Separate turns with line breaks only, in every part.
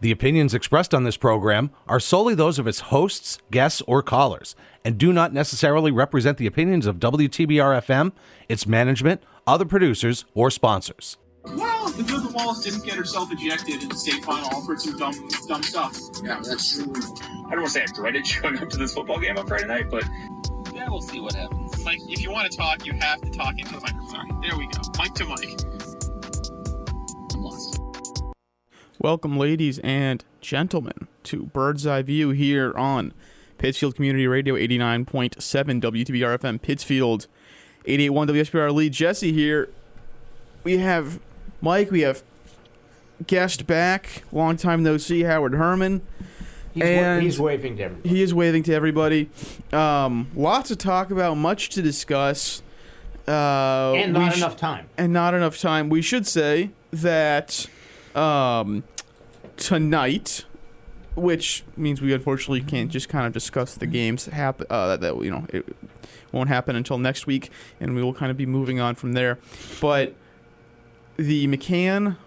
The opinions expressed on this program are solely those of its hosts, guests, or callers, and do not necessarily represent the opinions of WTBR-FM, its management, other producers, or sponsors.
Well, the Good Wallace didn't get herself ejected in the state final all for some dumb stuff.
Yeah, that's true.
I don't want to say I dreaded showing up to this football game on Friday night, but
yeah, we'll see what happens.
Mike, if you want to talk, you have to talk into the microphone. There we go. Mic to mic.
I'm lost.
Welcome, ladies and gentlemen, to Bird's Eye View here on Pittsfield Community Radio 89.7 WTBR-FM Pittsfield, 88.1 WSBR Lead. Jesse here. We have Mike. We have guest back. Long time no see, Howard Herman.
He's waving to everybody.
He is waving to everybody. Lots to talk about, much to discuss.
And not enough time.
And not enough time. We should say that tonight, which means we unfortunately can't just kind of discuss the games it won't happen until next week, and we will kind of be moving on from there. But the McCann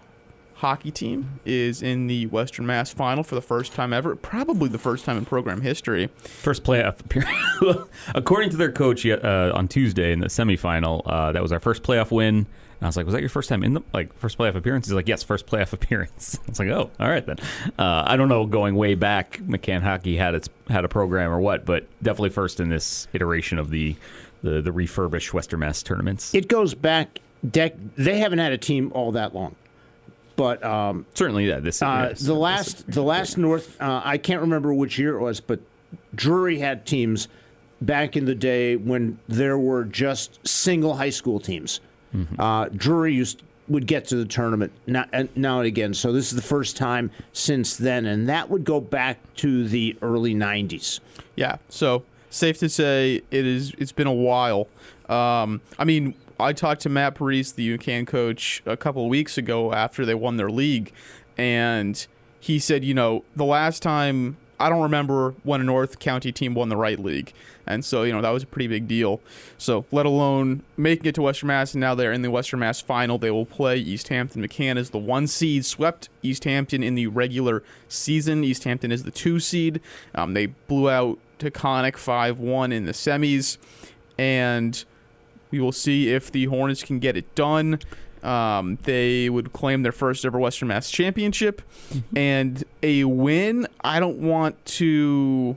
hockey team is in the Western Mass Final for the first time ever, probably the first time in program history.
First playoff appearance. According to their coach on Tuesday in the semifinal, that was our first playoff win. And I was like, was that your first time in the first playoff appearance? He's like, yes, first playoff appearance. I was like, oh, all right then. I don't know, going way back, McCann hockey had a program or what, but definitely first in this iteration of the refurbished Western Mass tournaments.
It goes back. They haven't had a team all that long, but
certainly, yeah.
The last North. I can't remember which year it was, but Drury had teams back in the day when there were just single high school teams. Mm-hmm. Drury would get to the tournament now and again. So this is the first time since then, and that would go back to the early 90s.
Yeah, so safe to say it's been a while. I talked to Matt Parise, the UCAN coach, a couple of weeks ago after they won their league, and he said, the last time, I don't remember when a North County team won the right league. And so, that was a pretty big deal. So, let alone making it to Western Mass, and now they're in the Western Mass Final. They will play East Hampton. McCann is the 1 seed, swept East Hampton in the regular season. East Hampton is the 2 seed. They blew out Taconic 5-1 in the semis, and we will see if the Hornets can get it done. They would claim their first ever Western Mass championship, and a win. I don't want to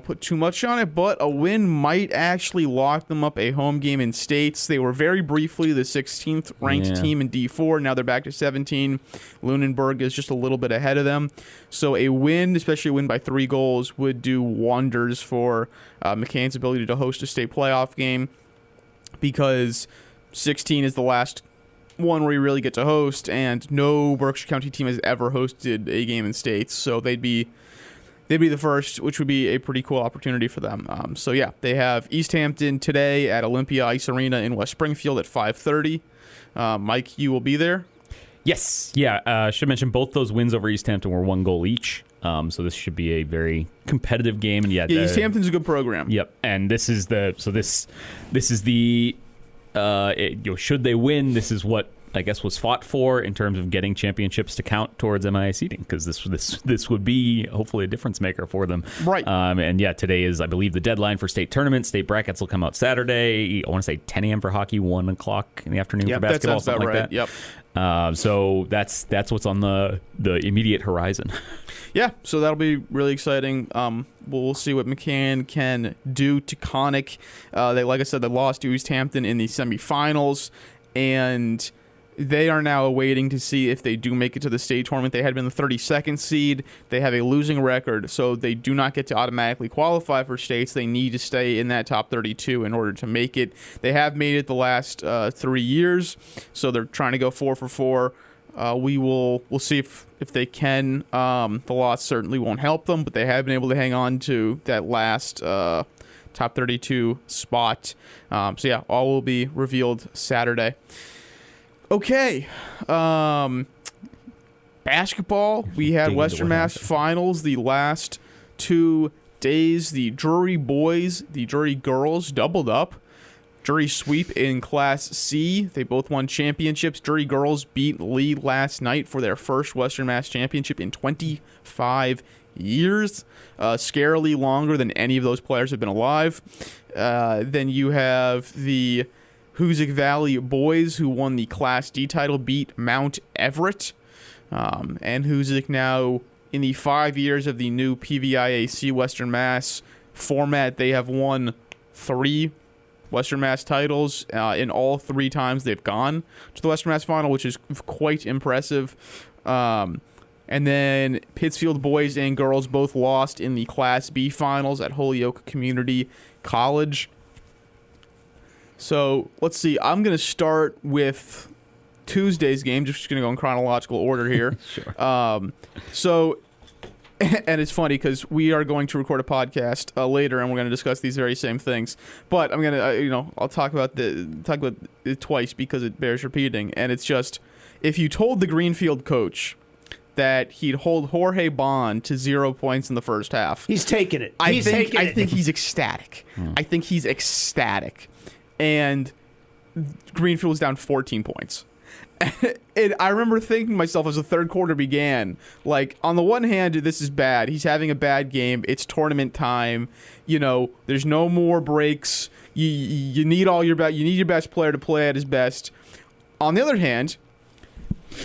put too much on it, but a win might actually lock them up a home game in states. They were very briefly the 16th ranked team in D4. Now they're back to 17. Lunenburg is just a little bit ahead of them. So a win, especially a win by 3 goals, would do wonders for McCann's ability to host a state playoff game, because 16 is the last one where you really get to host, and no Berkshire County team has ever hosted a game in states, so they'd be the first, which would be a pretty cool opportunity for them. They have East Hampton today at Olympia Ice Arena in West Springfield at 5:30. Mike, you will be there?
Yes. Yeah. Should mention both those wins over East Hampton were 1 goal each. So this should be a very competitive game. And
East Hampton's a good program.
Yep. And this is the should they win, this is what I guess was fought for in terms of getting championships to count towards MIA seeding, because this would be hopefully a difference maker for them.
Right.
Today is, I believe, the deadline for state tournaments. State brackets will come out Saturday. I want to say 10 a.m. for hockey, 1 o'clock in the afternoon for basketball, something like that.
Yep.
So that's what's on the immediate horizon.
Yeah, so that'll be really exciting. We'll see what McCann can do to Taconic. Like I said, they lost to East Hampton in the semifinals, and they are now waiting to see if they do make it to the state tournament. They had been the 32nd seed. They have a losing record, so they do not get to automatically qualify for states. They need to stay in that top 32 in order to make it. They have made it the last 3 years, so they're trying to go 4 for 4. We'll see if they can. The loss certainly won't help them, but they have been able to hang on to that last top 32 spot. All will be revealed Saturday. Okay. Basketball, we had Western Mass Finals the last 2 days. The Drury boys, the Drury girls doubled up. Drury sweep in Class C. They both won championships. Drury girls beat Lee last night for their first Western Mass championship in 25 years. Scarily longer than any of those players have been alive. Then you have the Hoosick Valley boys, who won the Class D title, beat Mount Everett. And Hoosick now, in the 5 years of the new PVIAC Western Mass format, they have won 3 Western Mass titles in all 3 times they've gone to the Western Mass final, which is quite impressive. And then Pittsfield boys and girls both lost in the Class B finals at Holyoke Community College. So let's see. I'm going to start with Tuesday's game. Just going to go in chronological order here.
Sure.
So, and it's funny because we are going to record a podcast later, and we're going to discuss these very same things. But I'm going to, I'll talk about it twice because it bears repeating. And it's just, if you told the Greenfield coach that he'd hold Jorge Bond to 0 points in the first half,
He's taking it.
I think he's ecstatic. I think he's ecstatic. And Greenfield was down 14 points. And I remember thinking to myself as the third quarter began, like, on the one hand, this is bad. He's having a bad game. It's tournament time. There's no more breaks. You need your best player to play at his best. On the other hand,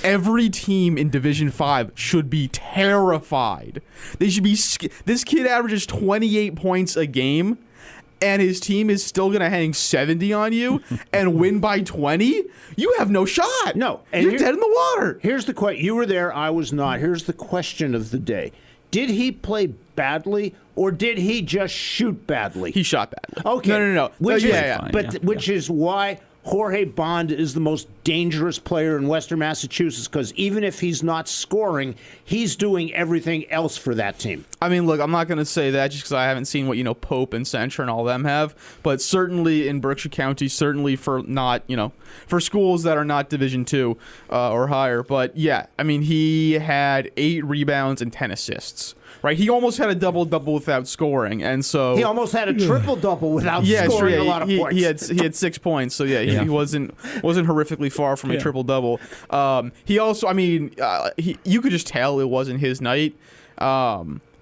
every team in Division 5 should be terrified. They should be. This kid averages 28 points a game, and his team is still going to hang 70 on you and win by 20? You have no shot.
No. And
you're dead in the water.
Here's the question. You were there. I was not. Here's the question of the day. Did he play badly, or did he just shoot badly?
He shot badly.
Okay.
No.
Which
Which
is why Jorge Bond is the most dangerous player in Western Massachusetts, because even if he's not scoring, he's doing everything else for that team.
I mean, look, I'm not going to say that just because I haven't seen what, Pope and Centra and all them have, but certainly in Berkshire County, certainly for not, for schools that are not Division II or higher. But yeah, I mean, he had 8 rebounds and 10 assists. Right, he almost had a double-double without scoring, and so
he almost had a triple-double without scoring a lot of points.
He had 6 points, so he wasn't horrifically far from a triple-double. He also, you could just tell it wasn't his night.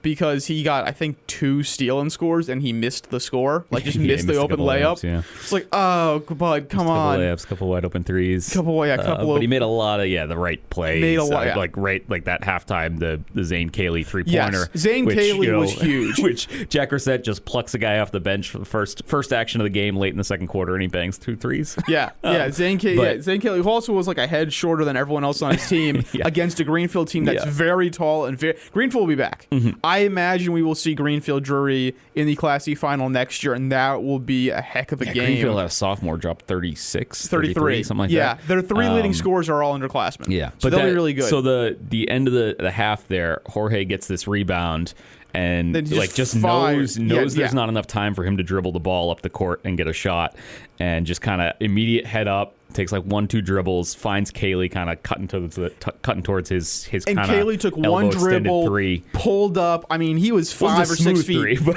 Because he got, I think, 2 steal-in scores, and he missed the score. Just missed the open layup.
Layups, yeah.
It's like, oh, bud, come on.
Couple layups, couple wide open threes.
But
he made a lot of, the right plays.
Made a lot,
like that halftime, the Zane Cayley three-pointer.
Yes, Zane Cayley was huge.
Which Jack Reset just plucks a guy off the bench for the first action of the game late in the second quarter, and he bangs 2 threes.
Zane Cayley, who also was like a head shorter than everyone else on his team, against a Greenfield team that's very tall and Greenfield will be back. Mm-hmm. I imagine we will see Greenfield Drury in the Class C final next year, and that will be a heck of a game.
Greenfield had a sophomore drop 36, 33, something like that.
Yeah, their 3 leading scorers are all underclassmen.
Yeah,
so they'll be really good.
So the end of the half there, Jorge gets this rebound and just knows there's not enough time for him to dribble the ball up the court and get a shot, and just kind of immediate head up. Takes 1-2 dribbles, finds Cayley kind of cutting towards his kind of
Cayley took 1 dribble, 3. Pulled up. I mean, he was 5 or 6 feet. 3,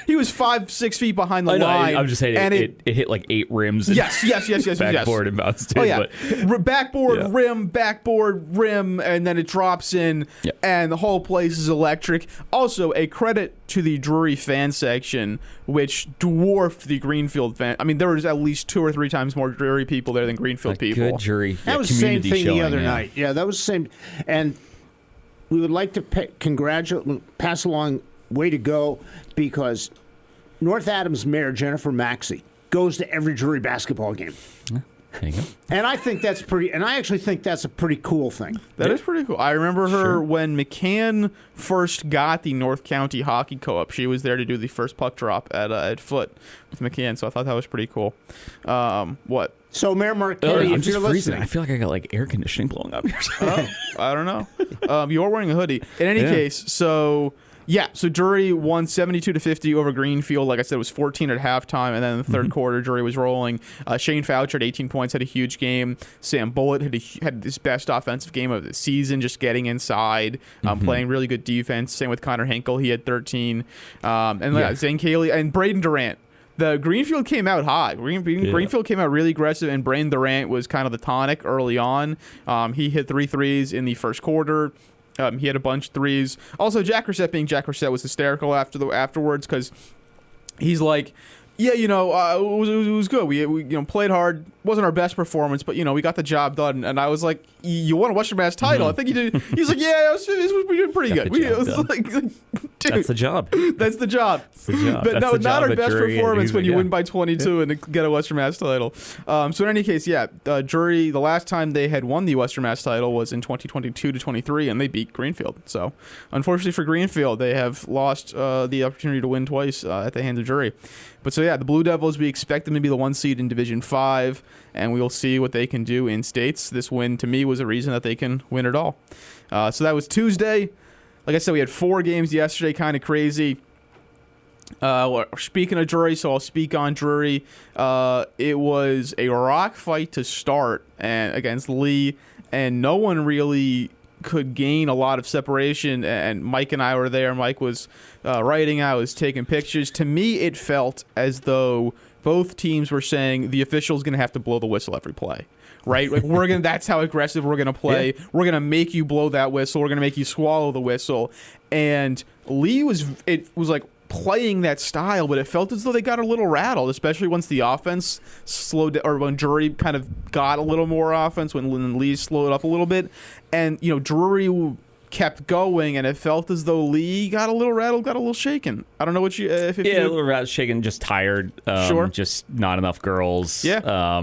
he was 5-6 feet behind the line.
I'm just saying, and it hit 8 rims.
Yes.
Backboard and bounced in.
Oh yeah, backboard, rim, and then it drops in, and the whole place is electric. Also, a credit to the Drury fan section, which dwarfed the Greenfield fan. I mean, there was at least 2 or 3 times more Drury people there than Greenfield people.
Good Drury.
That was the same thing the other night. Yeah, that was the same. And we would like to pass along, way to go, because North Adams Mayor Jennifer Maxey goes to every Drury basketball game.
There you go.
And I think that's I actually think that's a pretty cool thing.
That is pretty cool. I remember her when McCann first got the North County Hockey Co-op. She was there to do the first puck drop at Foot with McCann, so I thought that was pretty cool. What?
So, Mayor Marquetti,
I'm
if you're
just freezing.
listening.
I feel like I got air conditioning blowing up here.
I don't know. You're wearing a hoodie. In any case, so Drury won 72-50 over Greenfield. Like I said, it was 14 at halftime, and then in the third quarter, Drury was rolling. Shane Foucher had 18 points, had a huge game. Sam Bullitt had his best offensive game of the season, just getting inside, playing really good defense. Same with Connor Henkel. He had 13. Zane Cayley and Braden Durant. The Greenfield came out hot. Greenfield came out really aggressive, and Brain Durant was kind of the tonic early on. He hit 3 threes in the first quarter. He had a bunch of threes. Also, Jack Brissett being Jack Brissett was hysterical afterwards because he's like, yeah, it was good. We played hard. Wasn't our best performance, but we got the job done. And I was like, you won a Western Mass title. I think you did. He's like, yeah, we did pretty good. Dude,
that's the job.
That's the job. But no, not our best performance when you win by 22 and get a Western Mass title. So in any case, Drury, the last time they had won the Western Mass title was in 2022-23, and they beat Greenfield. So unfortunately for Greenfield, they have lost the opportunity to win twice at the hands of Drury. But so the Blue Devils, we expect them to be the 1 seed in Division 5, and we will see what they can do in states. This win, to me, was a reason that they can win it all. So that was Tuesday. Like I said, we had 4 games yesterday, kind of crazy. Speaking of Drury, so I'll speak on Drury. It was a rock fight to start against Lee, and no one really could gain a lot of separation, and Mike and I were there. Mike was writing, I was taking pictures. To me, it felt as though both teams were saying the official's going to have to blow the whistle every play. Right? Like that's how aggressive we're going to play. Yeah. We're going to make you blow that whistle. We're going to make you swallow the whistle. And Lee was like playing that style, but it felt as though they got a little rattled, especially once the offense slowed down, or when Drury kind of got a little more offense, when Lee slowed up a little bit. And, Drury kept going, and it felt as though Lee got a little rattled, got a little shaken. I don't know what you... a
little rattled, shaken, just tired.
Sure.
Just not enough girls.
Yeah.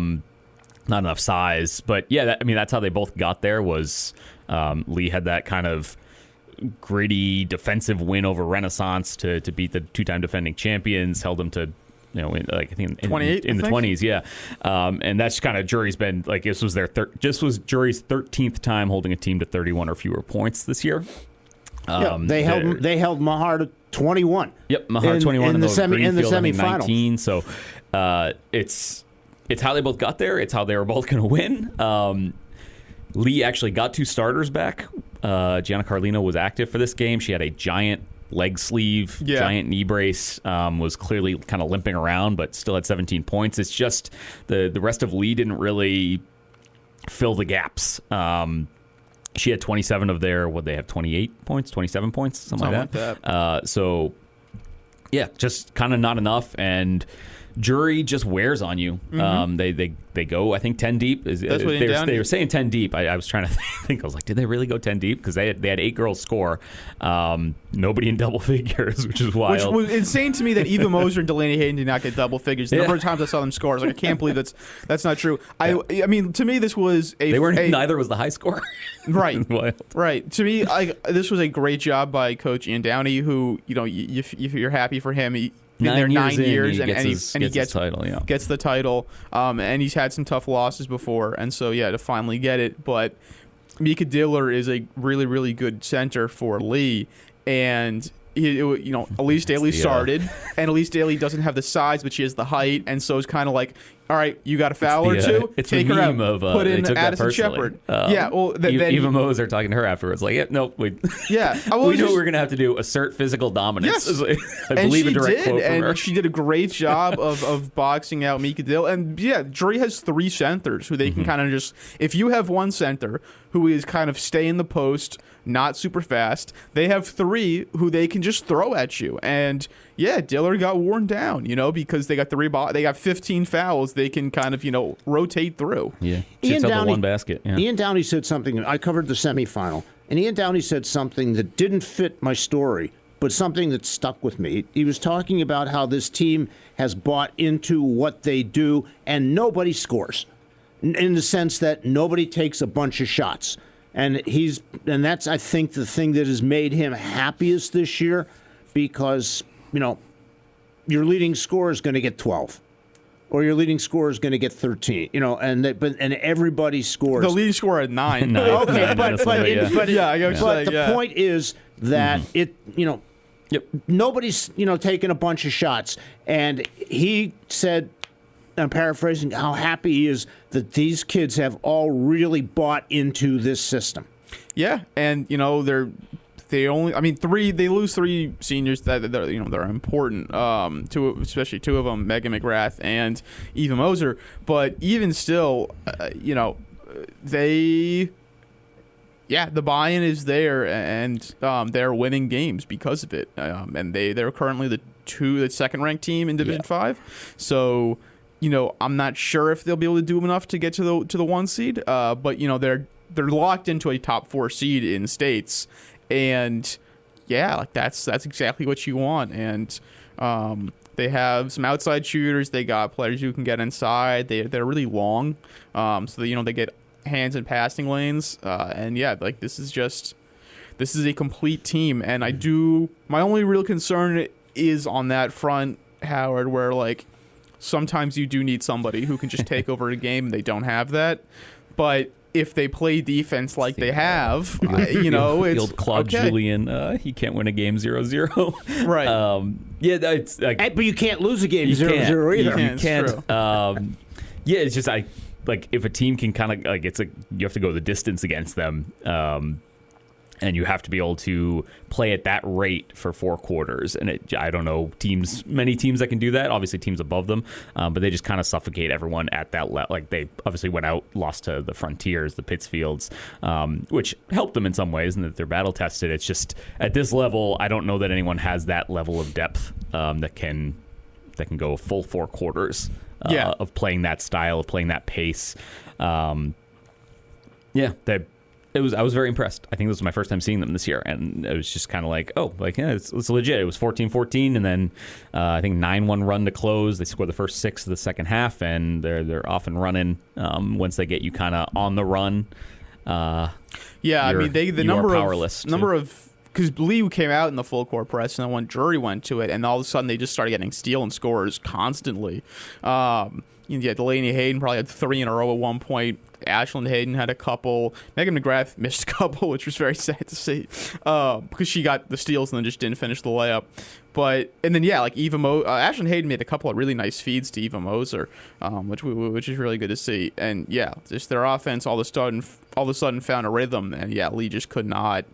Not enough size. But, that's how they both got there was Lee had that kind of gritty defensive win over Renaissance to beat the 2-time defending champions, held them to, I think in
28
in the 20s, yeah. And that's kind of Drury's been like this was Drury's 13th time holding a team to 31 or fewer points this year.
They held Mahar to 21.
Yep,
Mahar 21 in the
semifinals.
19. So it's how they both got there. It's how they were both going to win. Lee actually got 2 starters back. Gianna Carlino was active for this game. She had a giant leg sleeve, giant knee brace, was clearly kind of limping around, but still had 17 points. It's just the rest of Lee didn't really fill the gaps. She had 27 of their, they have 28 points, 27 points, something like that. So, just kind of not enough, and Drury just wears on you. Mm-hmm. They go, I think, 10 deep. They were saying 10 deep. I was trying to think. I was like, did they really go 10 deep? Because they had 8 girls score. Nobody in double figures, which is wild.
Which was insane to me that Eva Moser and Delaney Hayden did not get double figures. The number of times I saw them score, I was like, I can't believe that's not true. I mean, to me, this was a...
Neither was the high score.
Right. Right. To me, this was a great job by Coach Ian Downey, who, if you're happy for him, been there 9 years, and he gets the title. And he's had some tough losses before, and so to finally get it. But Mika Diller is a really, really good center for Lee, and Elise Daly started, and Elise Daly doesn't have the size, but she has the height, and so it's kind of like, all right, you got a foul or two, take her out, put in Addison Shepard.
Eva Moser talking to her afterwards, like, we knew we were going to have to do assert physical dominance.
Yes. I believe a direct quote from her. She did a great job of boxing out Mika Dill. And Drury has 3 centers who they can kind of just, if you have one center who is kind of stay in the post, not super fast, they have 3 who they can just throw at you. And Diller got worn down, because they got they got 15 fouls. They can kind of, rotate through.
Yeah. Ian Downey, one basket. Yeah.
Ian Downey said something. I covered the semifinal, and Ian Downey said something that didn't fit my story, but something that stuck with me. He was talking about how this team has bought into what they do, and nobody scores, in the sense that nobody takes a bunch of shots. And that's, I think, the thing that has made him happiest this year, because, your leading scorer is going to get 12. Or your leading scorer is going to get 13, and everybody scores.
The leading scorer at 9.
Okay, but the point is that nobody's taking a bunch of shots, and he said, I'm paraphrasing, how happy he is that these kids have all really bought into this system.
Yeah, and they're they lose 3 seniors that they're important. Especially 2 of them, Megan McGrath and Eva Moser. But even still, the buy-in is there, and they're winning games because of it. And they're currently the second-ranked team in Division 5. So, I'm not sure if they'll be able to do enough to get to the 1 seed. But they're locked into a top 4 seed in states, and that's exactly what you want. And they have some outside shooters. They got players who can get inside. They're really long, so they get hands and passing lanes. This is a complete team. And my only real concern is on that front, Howard, where sometimes you do need somebody who can just take over a game, and they don't have that. But if they play defense like they have, it's
the old Claude
okay.
Julien. He can't win a game 0-0.
Right.
It's
but you can't lose a game 0-0 either.
You can't. It's just if a team can kind of you have to go the distance against them. And you have to be able to play at that rate for 4 quarters. And I don't know many teams that can do that. Obviously, teams above them, but they just kind of suffocate everyone at that level. They obviously went out, lost to the Frontiers, the Pittsfields, which helped them in some ways, and that they're battle tested. It's just at this level, I don't know that anyone has that level of depth that can go a full 4 quarters of playing that style, of playing that pace. I was very impressed. I think this was my first time seeing them this year, and it was just kind of it's legit. It was 14-14, and then I think 9-1 run to close. They scored the first 6 of the second half, and they're off and running once they get you kind of on the run.
The number of because Lee came out in the full court press, and then when Drury went to it, and all of a sudden they just started getting steal and scores constantly. Delaney Hayden probably had 3 in a row at one point. Ashlyn Hayden had a couple. Megan McGrath missed a couple, which was very sad to see because she got the steals and then just didn't finish the layup. Ashlyn Hayden made a couple of really nice feeds to Eva Moser, which is really good to see. And just their offense all of a sudden found a rhythm, and Lee just could not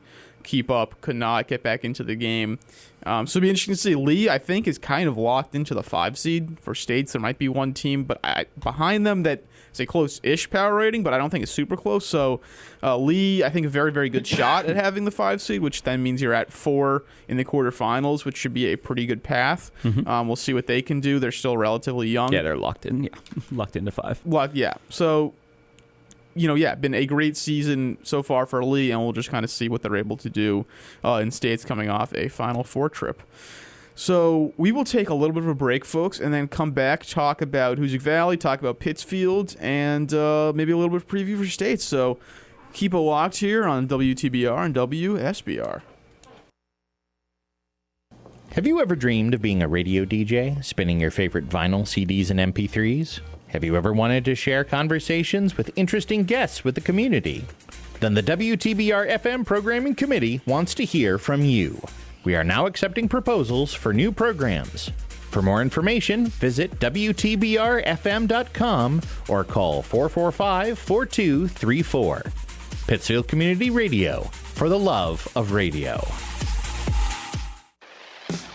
keep up, could not get back into the game. So it'll be interesting to see. Lee, I think, is kind of locked into the 5 seed for states. There might be one team, but behind them that is a close-ish power rating, but I don't think it's super close. So Lee, I think, a very, very good shot at having the 5 seed, which then means you're at 4 in the quarterfinals, which should be a pretty good path. Mm-hmm. We'll see what they can do. They're still relatively young.
Yeah, they're locked in. Yeah, locked into 5.
So been a great season so far for Lee, and we'll just kind of see what they're able to do in states coming off a Final Four trip. So we will take a little bit of a break, folks, and then come back, talk about Hoosick Valley, talk about Pittsfield, and maybe a little bit of preview for states. So keep it locked here on WTBR and WSBR.
Have you ever dreamed of being a radio DJ, spinning your favorite vinyl, CDs, and MP3s? Have you ever wanted to share conversations with interesting guests with the community? Then the WTBR-FM Programming Committee wants to hear from you. We are now accepting proposals for new programs. For more information, visit WTBRFM.com or call 445-4234. Pittsfield Community Radio, for the love of radio.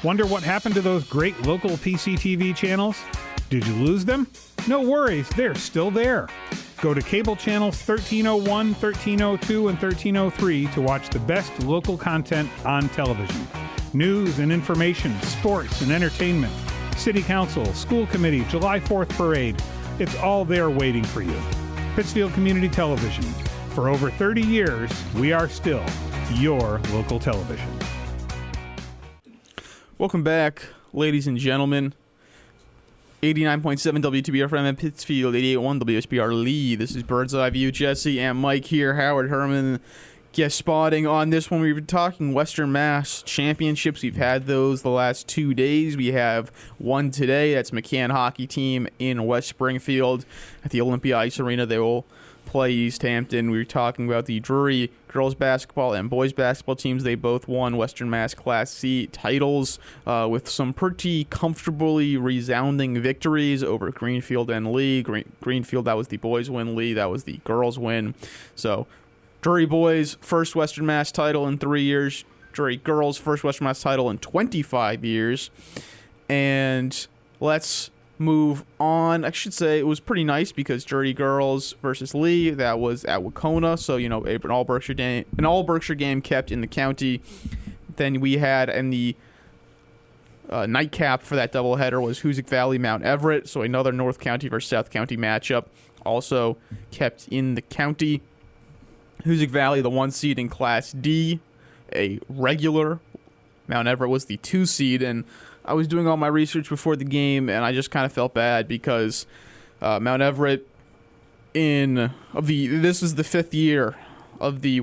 Wonder what happened to those great local PCTV channels? Did you lose them? No worries, they're still there. Go to cable channels 1301, 1302, and 1303 to watch the best local content on television. News and information, sports and entertainment, city council, school committee, July 4th parade. It's all there waiting for you. Pittsfield Community Television. For over 30 years, we are still your local television.
Welcome back, ladies and gentlemen. 89.7 WTBR-FM in Pittsfield, 88.1 WSBR Lee. This is Bird's Eye View. Jesse and Mike here. Howard Herman guest spotting on this one. We've been talking Western Mass Championships. We've had those the last 2 days. We have one today. That's McCann hockey team in West Springfield at the Olympia Ice Arena. They will play East Hampton. We were talking about the Drury girls basketball and boys basketball teams. They both won Western Mass Class C titles with some pretty comfortably resounding victories over Greenfield and Lee. Greenfield, that was the boys win. Lee, that was the girls win. So Drury boys, first Western Mass title in 3 years. Drury girls' first Western Mass title in 25 years. And let's move on. I should say it was pretty nice because Drury girls versus Lee, that was at Wacona, so an all Berkshire game kept in the county. Then we had in the nightcap for that doubleheader was Hoosick Valley Mount Everett, so another North County versus South County matchup, also kept in the county. Hoosick Valley, the 1 seed in Class D, a regular. Mount Everett was the 2 seed, and I was doing all my research before the game, and I just kind of felt bad because Mount Everett this is the 5th year of the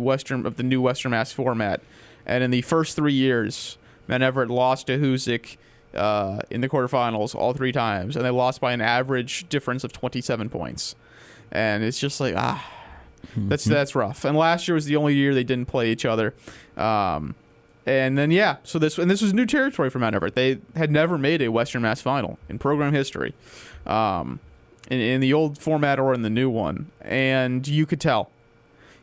new Western Mass format, and in the first 3 years, Mount Everett lost to Hoosick in the quarterfinals all 3 times, and they lost by an average difference of 27 points, and it's just like that's rough. And last year was the only year they didn't play each other. And then, so this was new territory for Mount Everett. They had never made a Western Mass final in program history, in the old format or in the new one. And you could tell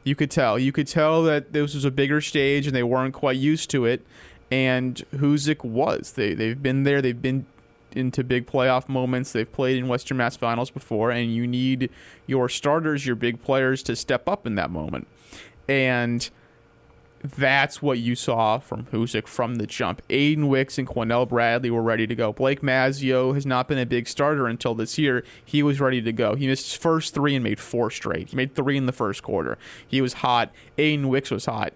that this was a bigger stage and they weren't quite used to it. And Hoosick was. They've been there. They've been into big playoff moments. They've played in Western Mass finals before, and you need your starters, your big players, to step up in that moment. And that's what you saw from Hoosick from the jump. Aiden Wicks and Quinell Bradley were ready to go. Blake Mazzio has not been a big starter until this year. He was ready to go. He missed his first 3 and made 4 straight. He made 3 in the first quarter. He was hot. Aiden Wicks was hot.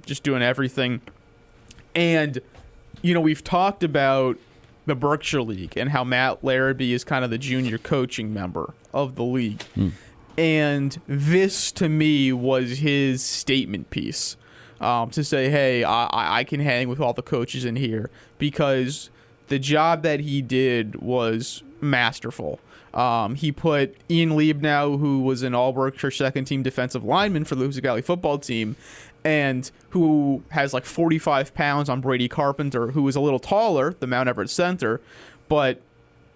Just doing everything. And, we've talked about the Berkshire League and how Matt Larrabee is kind of the junior coaching member of the league. And this, to me, was his statement piece to say, hey, I can hang with all the coaches in here, because the job that he did was masterful. He put Ian Liebnow, who was an All-Berkshire second-team defensive lineman for the Hoosick Valley football team, and who has like 45 pounds, on Brady Carpenter, who is a little taller, the Mount Everett center, but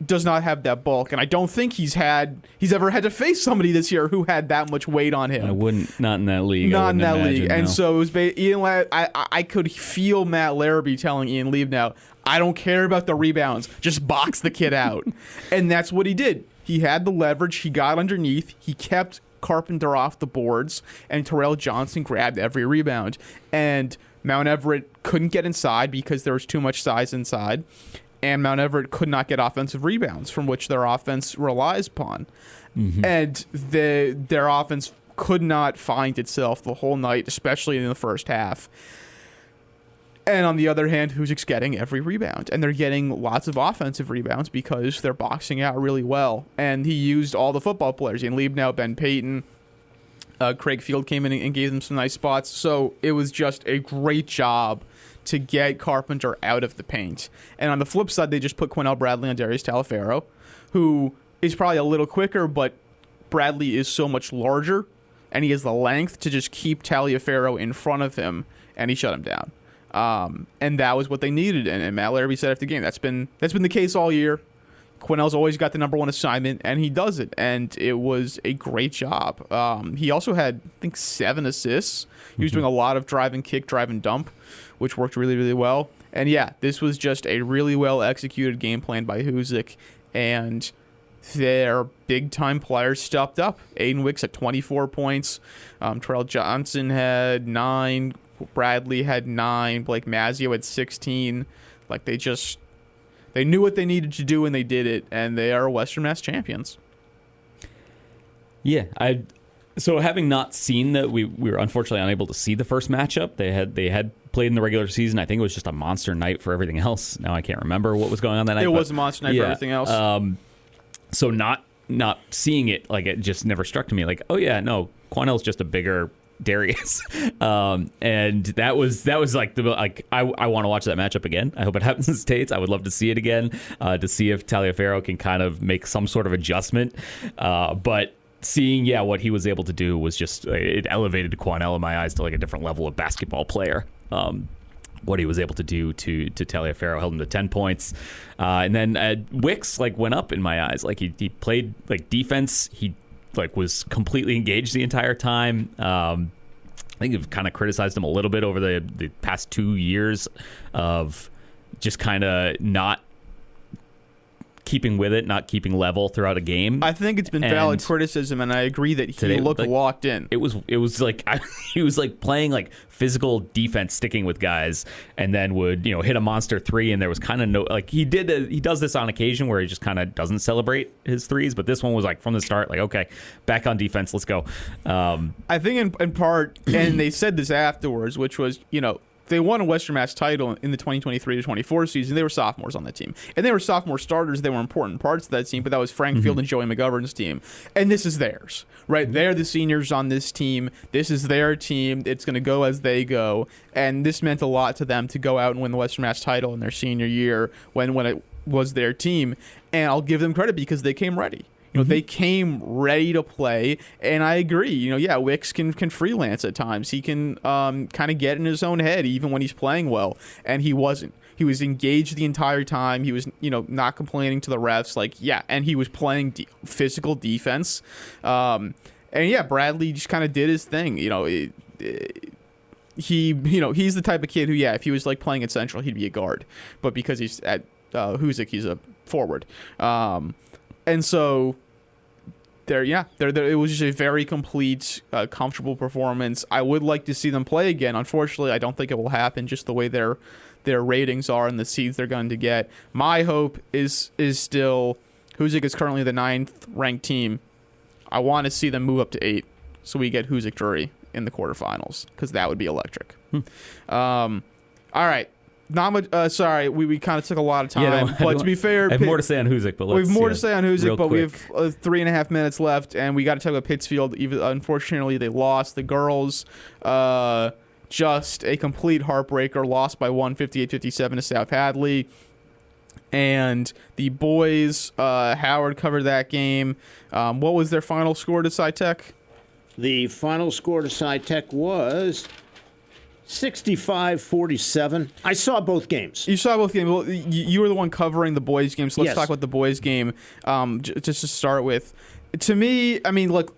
does not have that bulk, and I don't think he's ever had to face somebody this year who had that much weight on him.
Not in that league.
Not in that league.
No.
And so it was I could feel Matt Larrabee telling Ian Liebnow, I don't care about the rebounds, just box the kid out. And that's what he did. He had the leverage, he got underneath, he kept Carpenter off the boards, and Terrell Johnson grabbed every rebound. And Mount Everett couldn't get inside because there was too much size inside. And Mount Everett could not get offensive rebounds, from which their offense relies upon. And their offense could not find itself the whole night, especially in the first half. And on the other hand, Hoosick's getting every rebound. And they're getting lots of offensive rebounds because they're boxing out really well. And he used all the football players. Ian Liebnow, Ben Payton, Craig Field came in and gave them some nice spots. So it was just a great job to get Carpenter out of the paint. And on the flip side, they just put Quinell Bradley on Darius Talaferro, who is probably a little quicker, but Bradley is so much larger, and he has the length to just keep Taliaferro in front of him, and he shut him down. And that was what they needed. And Matt Larrabee said after the game, that's been the case all year. Quinnell's always got the number 1 assignment, and he does it. And it was a great job. He also had, I think, 7 assists. He was doing a lot of drive and kick, drive and dump, which worked really, really well. And this was just a really well executed game plan by Hoosick, and their big time players stepped up. Aiden Wicks had 24 points. Terrell Johnson had 9. Bradley had 9. Blake Mazzio had 16. Like, they knew what they needed to do, and they did it, and they are Western Mass champions.
Yeah, so having not seen that, we were unfortunately unable to see the first matchup. They had played in the regular season. I think it was just a monster night for everything else. Now I can't remember what was going on that night.
It was a monster night for everything else.
So not seeing it, like, it just never struck to me. Like, oh yeah, no, Quinell's just a bigger Darius, and that was like I want to watch that matchup again. I hope it happens in the States. I would love to see it again, to see if Taliaferro can kind of make some sort of adjustment. But seeing what he was able to do was just, it elevated Quinell in my eyes to like a different level of basketball player. What he was able to do to Taliaferro, held him to 10 points, and then Wicks like went up in my eyes. Like he played like defense. He like was completely engaged the entire time. think I've kind of criticized him a little bit over the past 2 years of just kind of not keeping with it, not keeping level throughout a game.
I think it's been valid criticism, and I agree that he looked locked in. It
was like he was like playing like physical defense, sticking with guys, and then would hit a monster three, and there was kind of no like he does this on occasion where he just kind of doesn't celebrate his threes, but this one was like from the start, like okay, back on defense, let's go.
I think in part, and they said this afterwards, which was they won a Western Mass title in the 2023-24 season. They were sophomores on that team. And they were sophomore starters. They were important parts of that team, but that was Frank Field and Joey McGovern's team. And this is theirs, right? They're the seniors on this team. This is their team. It's going to go as they go. And this meant a lot to them to go out and win the Western Mass title in their senior year when it was their team. And I'll give them credit because they came ready. They came ready to play, and I agree. Wicks can freelance at times. He can kind of get in his own head even when he's playing well, and he wasn't. He was engaged the entire time. He was, not complaining to the refs. And he was playing physical defense. Bradley just kind of did his thing. He's the type of kid who, if he was like playing at Central, he'd be a guard, but because he's at Hoosick, he's a forward. And so it was just a very complete, comfortable performance. I would like to see them play again. Unfortunately, I don't think it will happen just the way their ratings are and the seeds they're going to get. My hope is still Hoosick is currently the 9th ranked team. I want to see them move up to 8 so we get Hoosick Drury in the quarterfinals because that would be electric. All right. Not much. Sorry, we kind of took a lot of time. But to be fair,
I have more to say on Hoosick. But we
have more to say on Hoosick, but we have 3.5 minutes left, and we got to talk about Pittsfield. Unfortunately, they lost. The girls, just a complete heartbreaker, lost by 58-57 to South Hadley. And the boys, Howard covered that game. What was their final score to SciTech?
The final score to SciTech was 65-47. I saw both games.
You saw both games. Well, you were the one covering the boys' game, so let's
Yes.
talk about the boys' game. Just to start with, to me, I mean, look,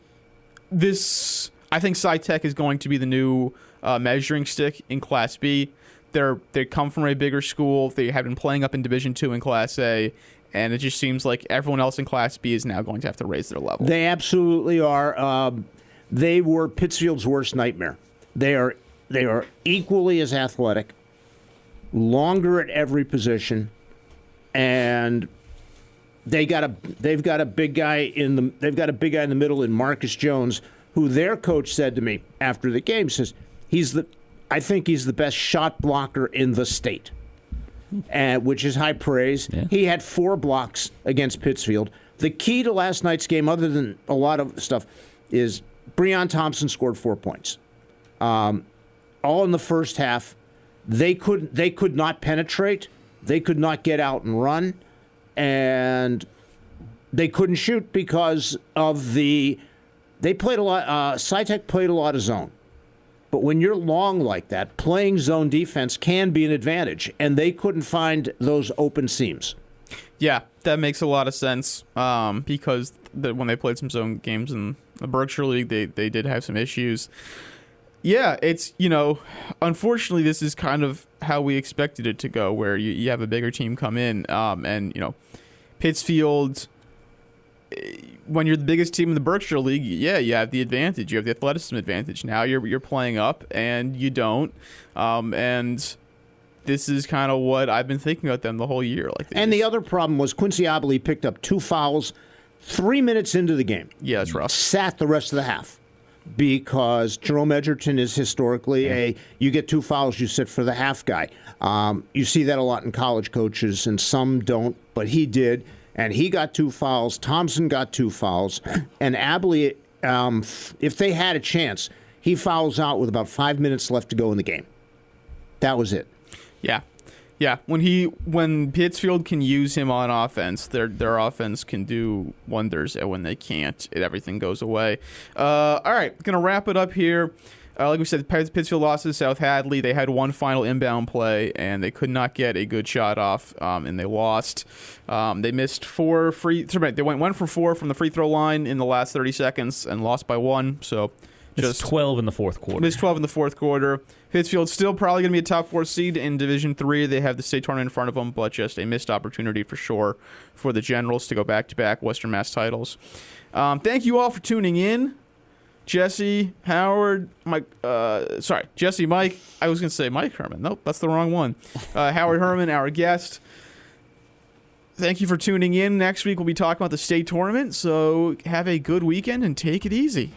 this. I think SciTech is going to be the new measuring stick in Class B. They come from a bigger school. They have been playing up in Division II in Class A, and it just seems like everyone else in Class B is now going to have to raise their level.
They absolutely are. They were Pittsfield's worst nightmare. They are equally as athletic, longer at every position, and they've got a big guy in the middle in Marcus Jones, who their coach said to me after the game, says I think he's the best shot blocker in the state, which is high praise. Yeah. He had 4 blocks against Pittsfield. The key to last night's game, other than a lot of stuff, is Breon Thompson scored 4 points. All in the first half. They could not penetrate. They could not get out and run, and they couldn't shoot because of they played a lot. SciTech played a lot of zone, but when you're long like that, playing zone defense can be an advantage, and they couldn't find those open seams.
Yeah, that makes a lot of sense because when they played some zone games in the Berkshire League, they did have some issues. Yeah, it's, unfortunately, this is kind of how we expected it to go, where you have a bigger team come in. And Pittsfield, when you're the biggest team in the Berkshire League, you have the advantage. You have the athleticism advantage. Now you're playing up, and you don't. And this is kind of what I've been thinking about them the whole year.
The other problem was Quincy Abilene picked up 2 fouls 3 minutes into the game.
Yeah, that's rough.
Sat the rest of the half. Because Jerome Edgerton is historically you get 2 fouls, you sit for the half guy. You see that a lot in college coaches, and some don't, but he did, and he got 2 fouls. Thompson got 2 fouls, and Abilene, if they had a chance, he fouls out with about 5 minutes left to go in the game. That was it.
Yeah, when Pittsfield can use him on offense, their offense can do wonders, and when they can't, everything goes away. All right, gonna wrap it up here. Like we said, Pittsfield lost to South Hadley. They had one final inbound play, and they could not get a good shot off, and they lost. They missed 4 free. They went 1 for 4 from the free throw line in the last 30 seconds and lost by 1. So
It's 12 in the fourth quarter.
Missed 12 in the fourth quarter. Pittsfield's still probably going to be a top 4 seed in Division 3. They have the state tournament in front of them, but just a missed opportunity for sure for the Generals to go back-to-back Western Mass titles. Thank you all for tuning in. Jesse, Howard, Mike, Jesse, Mike. I was going to say Mike Herman. Nope, that's the wrong one. Howard Herman, our guest. Thank you for tuning in. Next week we'll be talking about the state tournament, so have a good weekend and take it easy.